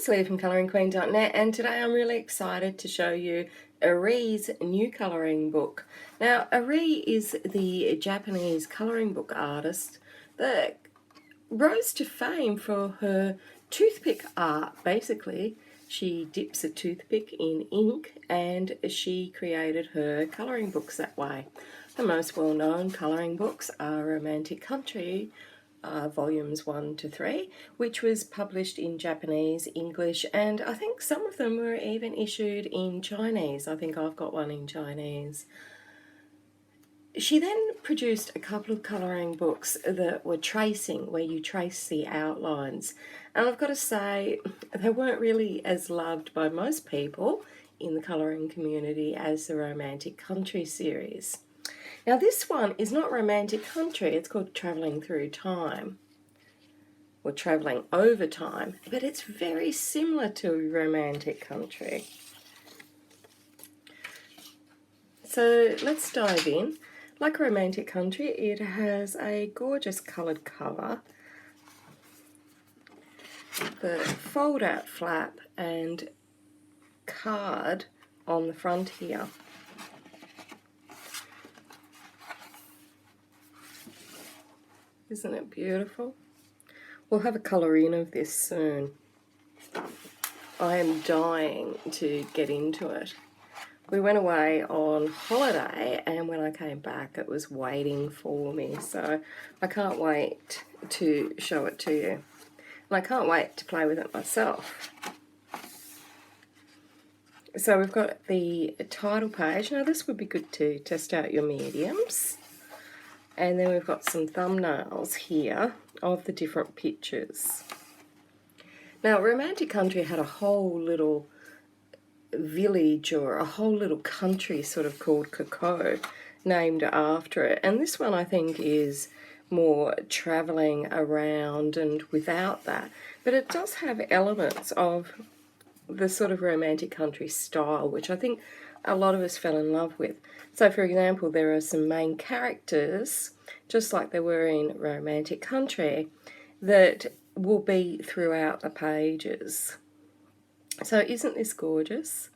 it's Leah from ColouringQueen.net, and today I'm really excited to show you Eriy's new colouring book. Now, Eriy is the Japanese colouring book artist that rose to fame for her toothpick art. Basically, she dips a toothpick in ink and she created her colouring books that way. The most well-known colouring books are Romantic Country, volumes 1 to 3, which was published in Japanese, English, and I think some of them were even issued in Chinese. I think I've got one in Chinese. She then produced a couple of colouring books that were tracing, where you trace the outlines. And I've got to say, they weren't really as loved by most people in the colouring community as the Romantic Country series. Now this one is not Romantic Country, it's called Travelling Through Time, or Travelling Over Time, but it's very similar to Romantic Country. So let's dive in. Like Romantic Country, it has a gorgeous coloured cover, the fold-out flap and card on the front here. Isn't it beautiful? We'll have a colour in of this soon. I am dying to get into it. We went away on holiday, and when I came back it was waiting for me, so I can't wait to show it to you. And I can't wait to play with it myself. So we've got the title page. Now this would be good to test out your mediums. And then we've got some thumbnails here of the different pictures. Now, Romantic Country had a whole little village, or a whole little country sort of called Cocoa, named after it. And this one I think is more travelling around and without that. But it does have elements of the sort of Romantic Country style, which I think a lot of us fell in love with. So for example, there are some main characters, just like there were in Romantic Country, that will be throughout the pages. So isn't this gorgeous?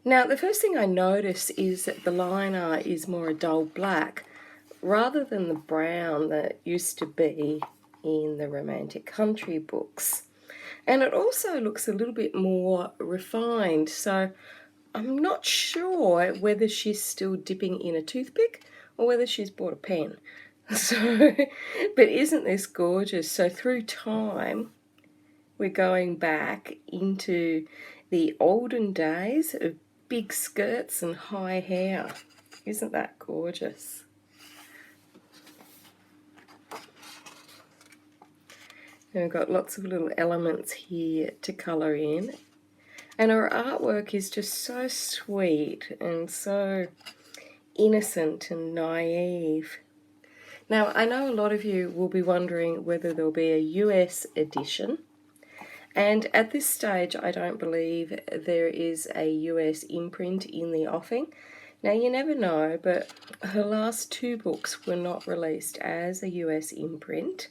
Now the first thing I notice is that the line art is more a dull black rather than the brown that used to be in the Romantic Country books. And it also looks a little bit more refined, so I'm not sure whether she's still dipping in a toothpick or whether she's bought a pen. So, but isn't this gorgeous? So through time, we're going back into the olden days of big skirts and high hair. Isn't that gorgeous? And we've got lots of little elements here to colour in. And her artwork is just so sweet and so innocent and naive. Now, I know a lot of you will be wondering whether there'll be a US edition. And at this stage, I don't believe there is a US imprint in the offing. Now, you never know, but her last two books were not released as a US imprint.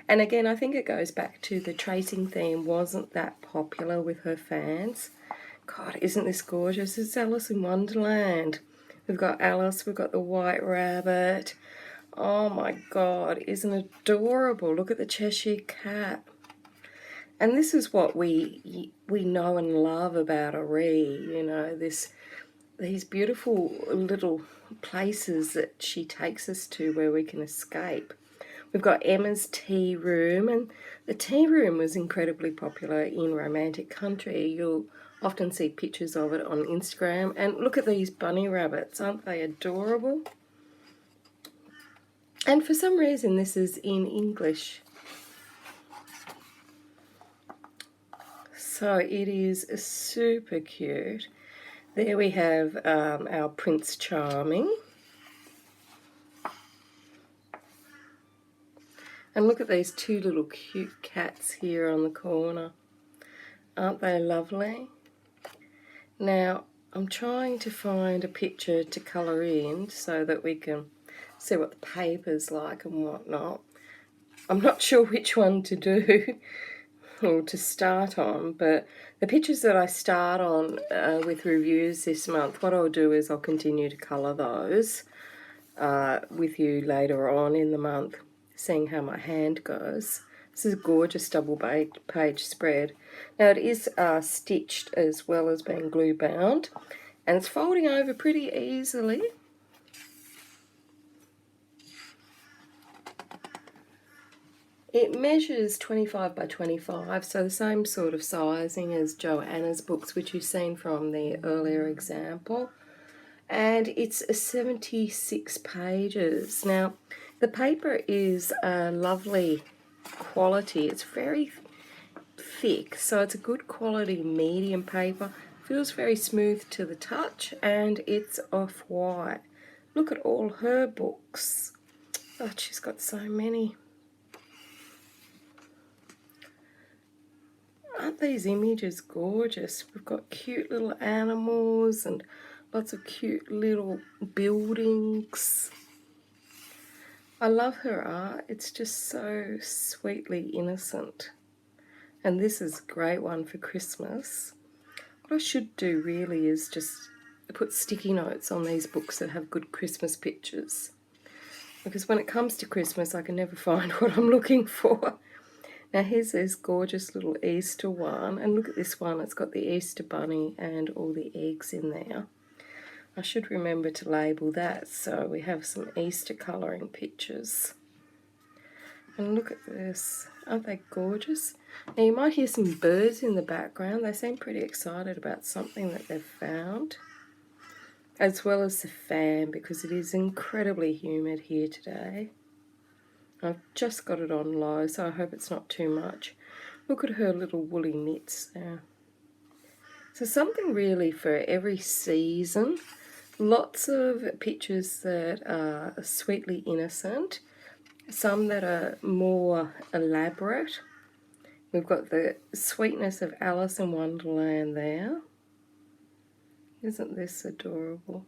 And again, I think it goes back to the tracing theme wasn't that popular with her fans. God, isn't this gorgeous? It's Alice in Wonderland. We've got Alice, we've got the White Rabbit. Oh my God, isn't it adorable? Look at the Cheshire Cat. And this is what we know and love about Eriy, you know, these beautiful little places that she takes us to where we can escape. We've got Emma's Tea Room, and the tea room was incredibly popular in Romantic Country. You'll often see pictures of it on Instagram. And look at these bunny rabbits, aren't they adorable? And for some reason this is in English. So it is super cute. There we have our Prince Charming. And look at these two little cute cats here on the corner. Aren't they lovely? Now, I'm trying to find a picture to colour in so that we can see what the paper's like and whatnot. I'm not sure which one to do. or to start on, but the pictures that I start on with reviews this month, what I'll do is I'll continue to colour those with you later on in the month, seeing how my hand goes. This is a gorgeous double page spread. Now it is stitched as well as being glue bound, and it's folding over pretty easily. It measures 25 by 25, so the same sort of sizing as Joanna's books, which you've seen from the earlier example. And it's 76 pages. Now, the paper is a lovely quality. It's very thick, so it's a good quality medium paper. Feels very smooth to the touch, and it's off-white. Look at all her books. Oh, she's got so many. Aren't these images gorgeous? We've got cute little animals and lots of cute little buildings. I love her art. It's just so sweetly innocent. And this is a great one for Christmas. What I should do really is just put sticky notes on these books that have good Christmas pictures. Because when it comes to Christmas, I can never find what I'm looking for. Now here's this gorgeous little Easter one, and look at this one, it's got the Easter bunny and all the eggs in there. I should remember to label that, so we have some Easter colouring pictures. And look at this, aren't they gorgeous? Now you might hear some birds in the background, they seem pretty excited about something that they've found. As well as the fan, because it is incredibly humid here today. I've just got it on low, so I hope it's not too much. Look at her little woolly mitts there. So something really for every season. Lots of pictures that are sweetly innocent. Some that are more elaborate. We've got the sweetness of Alice in Wonderland there. Isn't this adorable?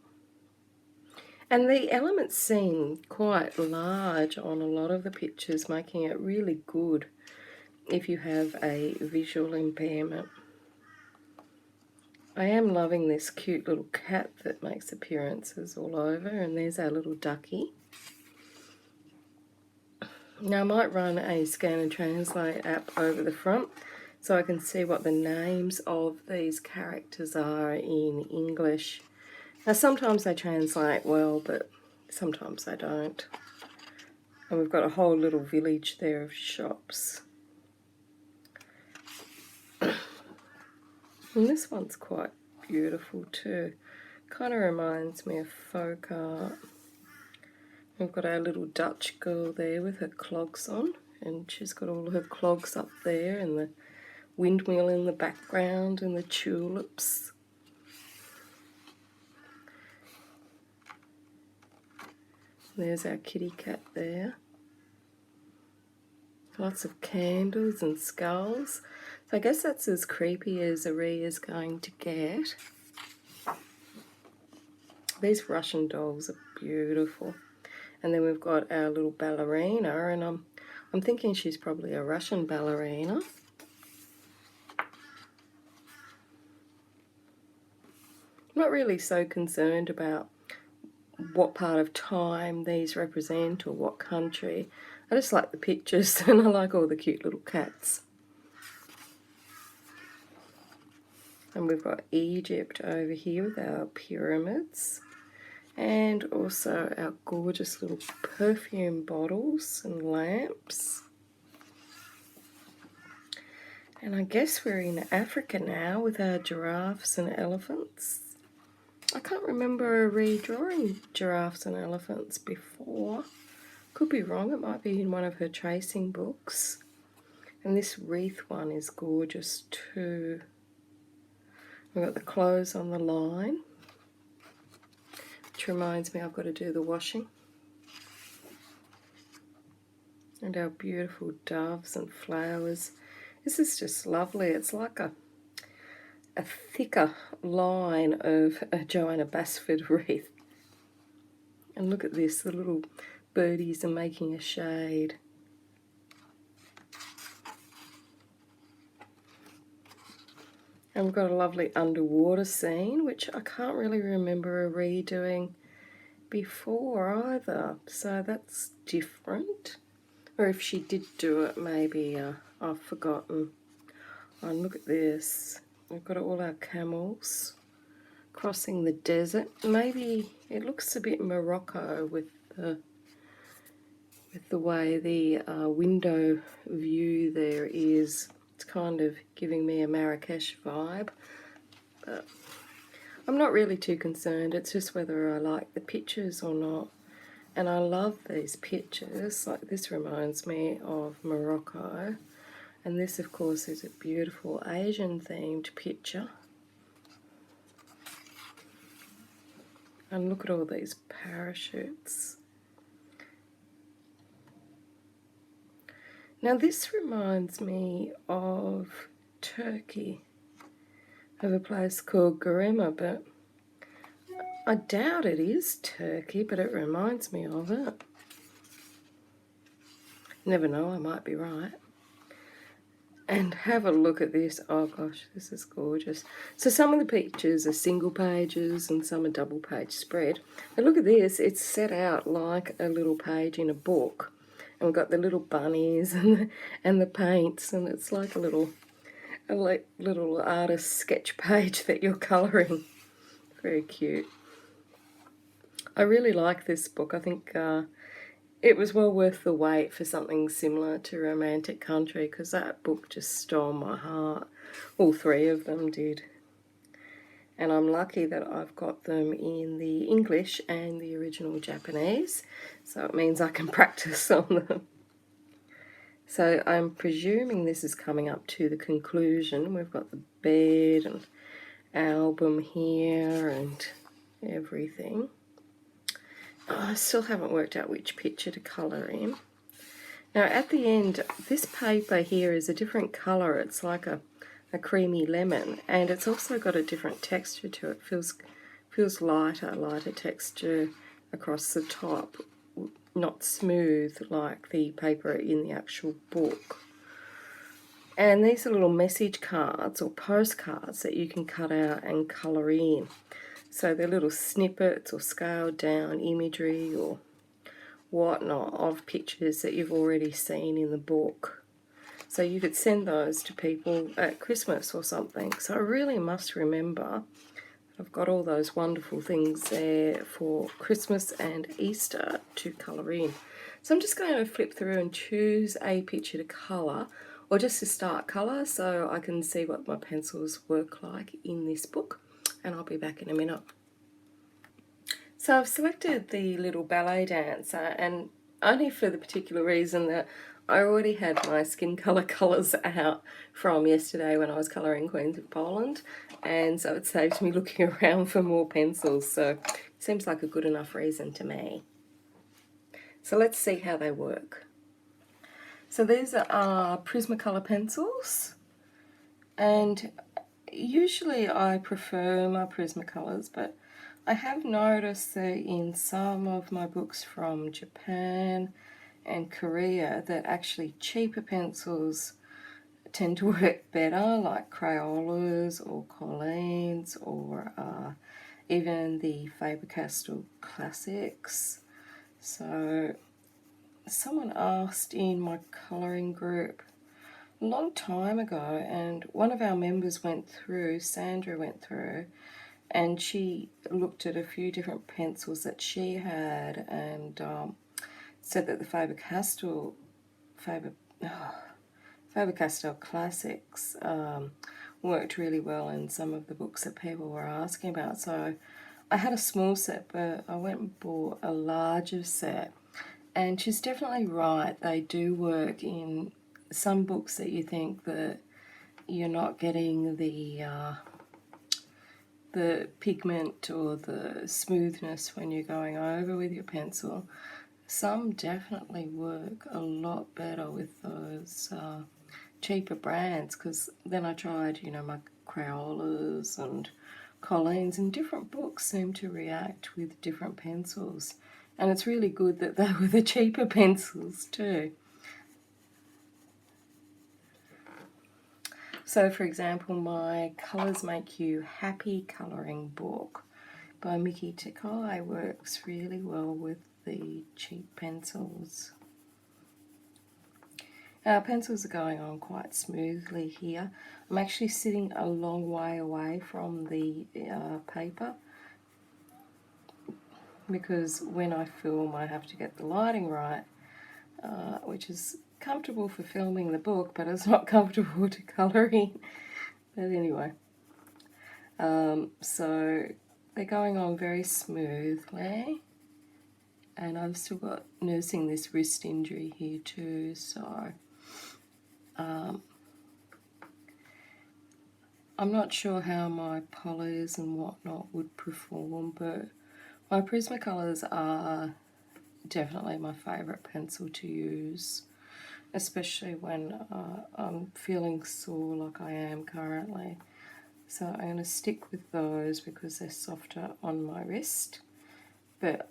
And the elements seem quite large on a lot of the pictures, making it really good if you have a visual impairment. I am loving this cute little cat that makes appearances all over, and there's our little ducky. Now I might run a scan and translate app over the front so I can see what the names of these characters are in English. Now sometimes they translate well, but sometimes they don't. And we've got a whole little village there of shops. And this one's quite beautiful too. Kind of reminds me of folk art. We've got our little Dutch girl there with her clogs on, and she's got all her clogs up there, and the windmill in the background, and the tulips. There's our kitty cat there. Lots of candles and skulls. So I guess that's as creepy as Eriy is going to get. These Russian dolls are beautiful. And then we've got our little ballerina, and I'm thinking she's probably a Russian ballerina. I'm not really so concerned about what part of time these represent or what country. I just like the pictures, and I like all the cute little cats. And we've got Egypt over here with our pyramids, and also our gorgeous little perfume bottles and lamps. And I guess we're in Africa now with our giraffes and elephants. I can't remember redrawing giraffes and elephants before. Could be wrong, it might be in one of her tracing books. And this wreath one is gorgeous too. We've got the clothes on the line, which reminds me I've got to do the washing. And our beautiful doves and flowers. This is just lovely. It's like a thicker line of a Joanna Basford wreath. And look at this, the little birdies are making a shade. And we've got a lovely underwater scene, which I can't really remember Eriy doing before either. So that's different. Or if she did do it, maybe I've forgotten. Oh, look at this. We've got all our camels crossing the desert. Maybe it looks a bit Morocco with the way the window view there is. It's kind of giving me a Marrakesh vibe. But I'm not really too concerned. It's just whether I like the pictures or not. And I love these pictures. Like this reminds me of Morocco. And this, of course, is a beautiful Asian-themed picture. And look at all these parachutes. Now, this reminds me of Turkey, of a place called Garema, but I doubt it is Turkey, but it reminds me of it. Never know, I might be right. And have a look at this. Oh gosh, this is gorgeous. So some of the pictures are single pages and some are double page spread. But look at this, it's set out like a little page in a book. And we've got the little bunnies and the paints, and it's like a little artist sketch page that you're colouring. Very cute. I really like this book. I think it was well worth the wait for something similar to Romantic Country, because that book just stole my heart. All three of them did. And I'm lucky that I've got them in the English and the original Japanese, so it means I can practice on them. So I'm presuming this is coming up to the conclusion. We've got the bed and album here and everything. I still haven't worked out which picture to colour in. Now at the end, this paper here is a different colour. It's like a creamy lemon, and it's also got a different texture to it. Feels lighter texture across the top, not smooth like the paper in the actual book. And these are little message cards or postcards that you can cut out and colour in. So they're little snippets or scaled down imagery or whatnot of pictures that you've already seen in the book. So you could send those to people at Christmas or something. So I really must remember I've got all those wonderful things there for Christmas and Easter to colour in. So I'm just going to flip through and choose a picture to colour, or just to start colour, so I can see what my pencils work like in this book. And I'll be back in a minute. So I've selected the little ballet dancer, and only for the particular reason that I already had my skin colour colours out from yesterday when I was colouring Queens of Poland, and so it saves me looking around for more pencils, so it seems like a good enough reason to me. So let's see how they work. So these are Prismacolor pencils, and usually I prefer my Prismacolors, but I have noticed that in some of my books from Japan and Korea that actually cheaper pencils tend to work better, like Crayolas or Collines or even the Faber-Castell Classics. So someone asked in my colouring group a long time ago, and one of our members went through, Sandra went through, and she looked at a few different pencils that she had and said that the Faber-Castell Classics worked really well in some of the books that people were asking about. So I had a small set, but I went and bought a larger set. And she's definitely right, they do work in some books that you think that you're not getting the pigment or the smoothness when you're going over with your pencil. Some definitely work a lot better with those cheaper brands, because then I tried, my Crayolas and Collines, and different books seem to react with different pencils. And it's really good that they were the cheaper pencils too. So for example, my Colours Make You Happy colouring book by Mickey Takai works really well with the cheap pencils. Our pencils are going on quite smoothly here. I'm actually sitting a long way away from the paper because when I film I have to get the lighting right, which is comfortable for filming the book, but it's not comfortable to colour in. But anyway, so they're going on very smoothly, and I've still got nursing this wrist injury here too, so I'm not sure how my polys and whatnot would perform, but my Prismacolors are definitely my favourite pencil to use, especially when I'm feeling sore like I am currently. So I'm going to stick with those because they're softer on my wrist, but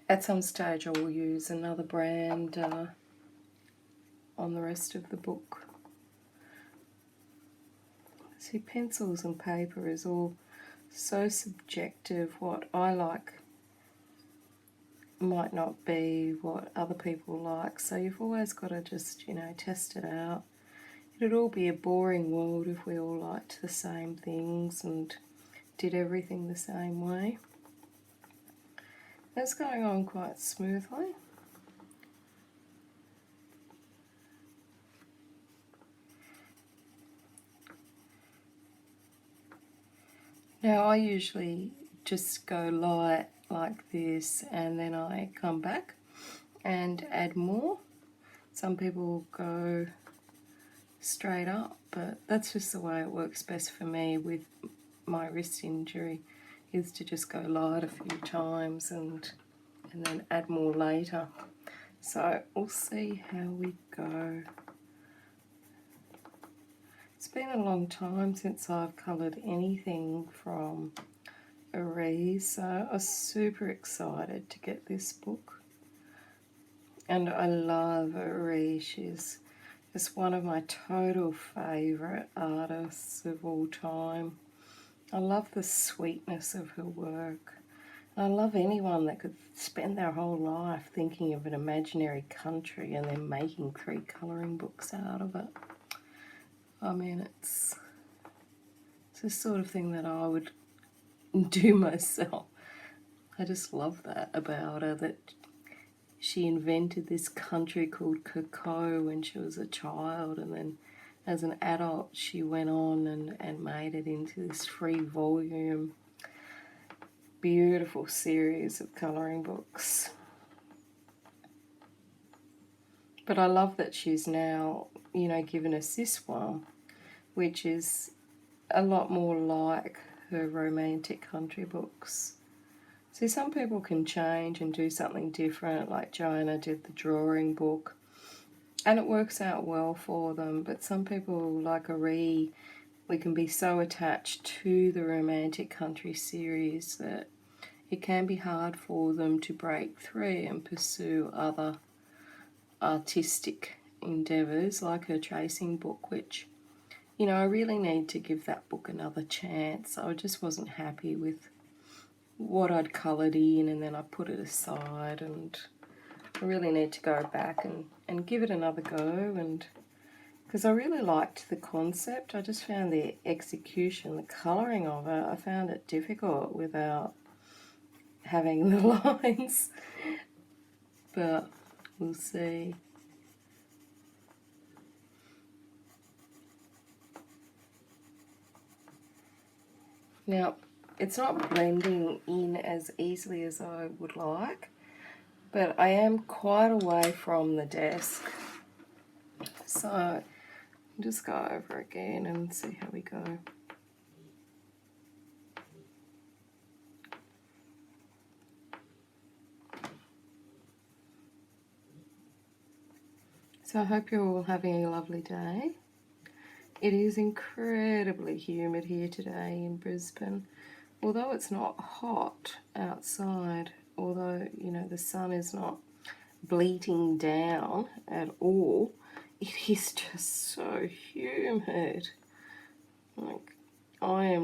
at some stage I will use another brand on the rest of the book. See, pencils and paper is all so subjective. What I like might not be what other people like, so you've always got to just, test it out. It'd all be a boring world if we all liked the same things and did everything the same way. That's going on quite smoothly. Now I usually just go light like this and then I come back and add more. Some people go straight up, but that's just the way it works best for me with my wrist injury, is to just go light a few times and then add more later. So we'll see how we go. It's been a long time since I've coloured anything from Eriy, so I was super excited to get this book. And I love Eriy. She's just one of my total favourite artists of all time. I love the sweetness of her work. I love anyone that could spend their whole life thinking of an imaginary country and then making 3 colouring books out of it. I mean, it's the sort of thing that I would do myself. I just love that about her, that she invented this country called Cocoa when she was a child, and then as an adult she went on and made it into this 3-volume beautiful series of colouring books. But I love that she's now, given us this one, which is a lot more like her romantic country books. See, some people can change and do something different, like Joanna did the drawing book, and it works out well for them. But some people, like Eriy, we can be so attached to the romantic country series that it can be hard for them to break through and pursue other artistic endeavours, like her tracing book, which, I really need to give that book another chance. I just wasn't happy with what I'd coloured in, and then I put it aside, and I really need to go back and give it another go, and because I really liked the concept. I just found the execution, the colouring of it, I found it difficult without having the lines, but we'll see. Now, it's not blending in as easily as I would like, but I am quite away from the desk, so I'll just go over again and see how we go. So I hope you're all having a lovely day. It is incredibly humid here today in Brisbane. Although it's not hot outside, although, the sun is not bleating down at all, it is just so humid.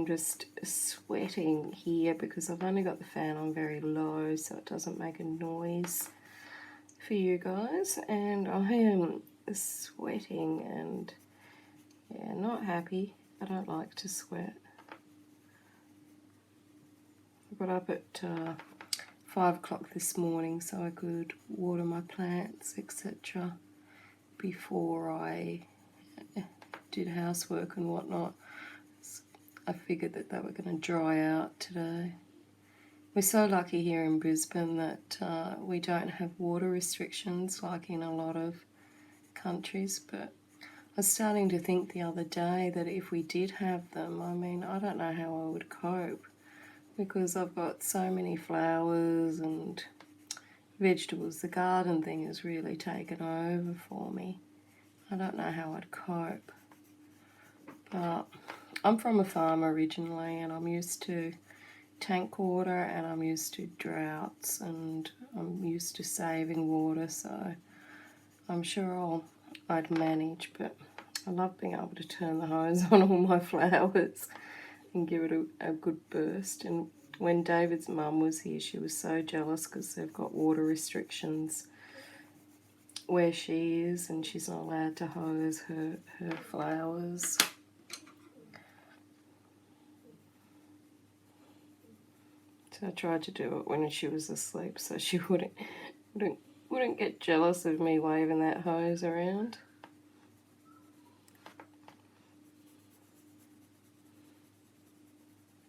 am just sweating here because I've only got the fan on very low so it doesn't make a noise for you guys, and I am sweating and yeah, not happy. I don't like to sweat. I got up at 5 o'clock this morning so I could water my plants, etc. before I did housework and whatnot. I figured that they were going to dry out today. We're so lucky here in Brisbane that we don't have water restrictions like in a lot of countries, but I was starting to think the other day that if we did have them, I mean, I don't know how I would cope, because I've got so many flowers and vegetables. The garden thing has really taken over for me. I don't know how I'd cope. But I'm from a farm originally and I'm used to tank water and I'm used to droughts and I'm used to saving water, so I'm sure I'd manage, but I love being able to turn the hose on all my flowers and give it a good burst. And when David's mum was here, she was so jealous because they've got water restrictions where she is and she's not allowed to hose her flowers. So I tried to do it when she was asleep so she wouldn't get jealous of me waving that hose around.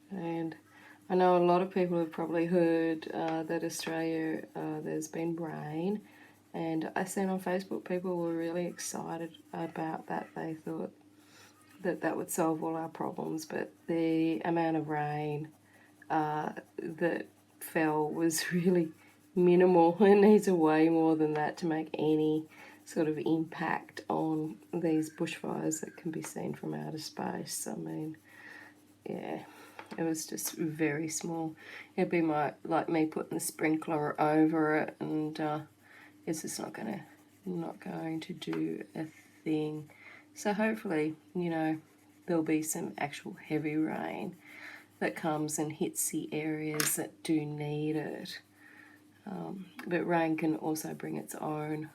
And I know a lot of people have probably heard that Australia, there's been rain, and I seen on Facebook people were really excited about that. They thought that would solve all our problems, but the amount of rain that fell was really minimal. It needs way more than that to make any sort of impact on these bushfires that can be seen from outer space. I mean, yeah, it was just very small. It'd be like me putting the sprinkler over it, and it's just not going to do a thing. So hopefully, you know, there'll be some actual heavy rain that comes and hits the areas that do need it. But rain can also bring its own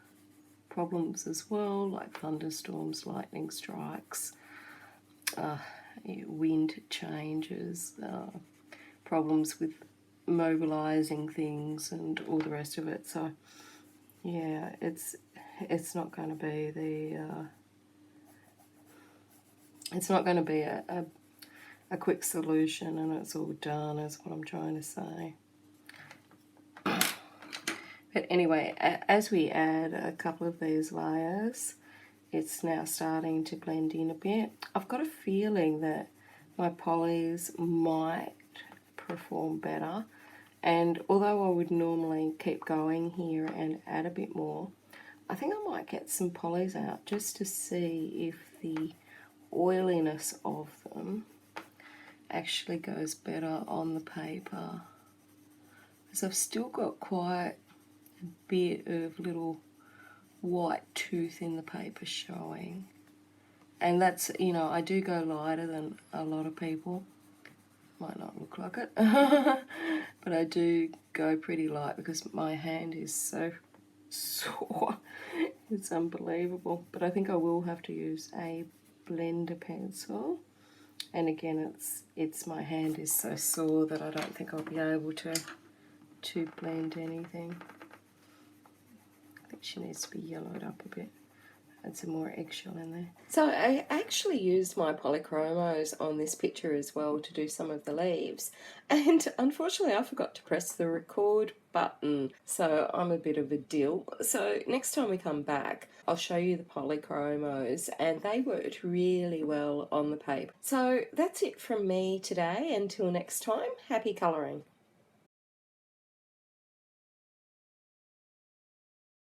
problems as well, like thunderstorms, lightning strikes, wind changes, problems with mobilising things and all the rest of it. So yeah, it's not going to be a quick solution and it's all done, is what I'm trying to say. But anyway, as we add a couple of these layers, it's now starting to blend in a bit. I've got a feeling that my polys might perform better, and although I would normally keep going here and add a bit more, I think I might get some polys out just to see if the oiliness of them actually goes better on the paper, because I've still got quite a bit of little white tooth in the paper showing, and that's, you know, I do go lighter than a lot of people. Might not look like it but I do go pretty light because my hand is so sore. It's unbelievable. But I think I will have to use a blender pencil, and again it's my hand is so sore that I don't think I'll be able to blend anything. I think she needs to be yellowed up a bit. Add some more eggshell in there. So I actually used my polychromos on this picture as well to do some of the leaves, and unfortunately I forgot to press the record button, so I'm a bit of a dill. So next time we come back I'll show you the polychromos, and they worked really well on the paper. So that's it from me today. Until next time, happy colouring.